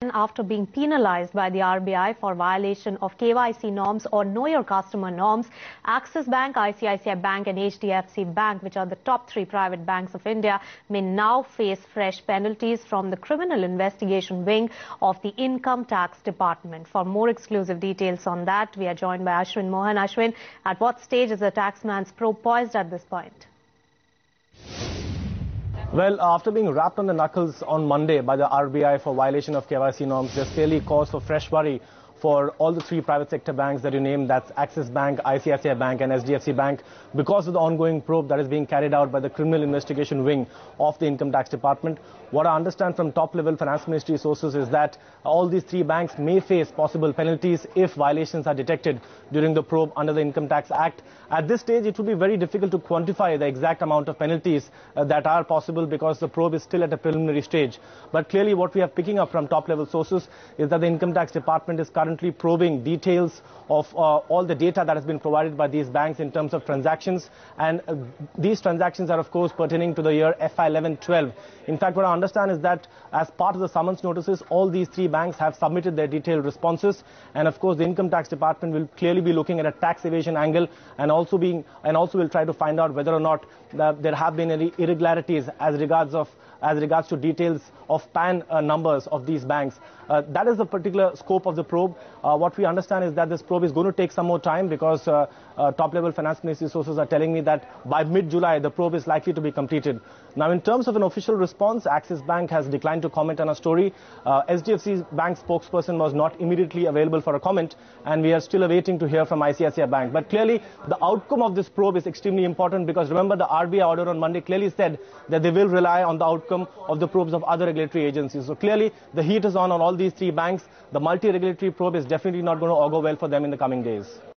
After being penalized by the RBI for violation of KYC norms or Know Your Customer norms, Axis Bank, ICICI Bank and HDFC Bank, which are the top 3 private banks of India, may now face fresh penalties from the Criminal Investigation Wing of the Income Tax Department. For more exclusive details on that, we are joined by Ashwin Mohan. Ashwin, at what stage is the taxman's probe poised at this point? Well, after being wrapped on the knuckles on Monday by the RBI for violation of KYC norms, there's clearly cause for fresh worry for all the 3 private sector banks that you named, that's Axis Bank, ICICI Bank and HDFC Bank, because of the ongoing probe that is being carried out by the Criminal Investigation Wing of the Income Tax Department. What I understand from top-level Finance Ministry sources is that all these 3 banks may face possible penalties if violations are detected during the probe under the Income Tax Act. At this stage, it would be very difficult to quantify the exact amount of penalties that are possible because the probe is still at a preliminary stage. But clearly what we are picking up from top-level sources is that the Income Tax Department is currently probing details of all the data that has been provided by these banks in terms of transactions. And these transactions are, of course, pertaining to the year FY 11-12. In fact, what I understand is that as part of the summons notices, all these 3 banks have submitted their detailed responses. And of course, the Income Tax Department will clearly be looking at a tax evasion angle and also will try to find out whether or not there have been any irregularities as regards to details of PAN numbers of these banks. That is the particular scope of the probe. What we understand is that this probe is going to take some more time because top-level Finance Ministry sources are telling me that by mid-July the probe is likely to be completed. Now, in terms of an official response, Axis Bank has declined to comment on a story. HDFC Bank spokesperson was not immediately available for a comment, and we are still awaiting to hear from ICICI Bank. But clearly, the outcome of this probe is extremely important because remember, the RBI order on Monday clearly said that they will rely on the outcome of the probes of other regulatory agencies. So clearly, the heat is on all these 3 banks. The multi-regulatory probe is definitely not going to augur well for them in the coming days.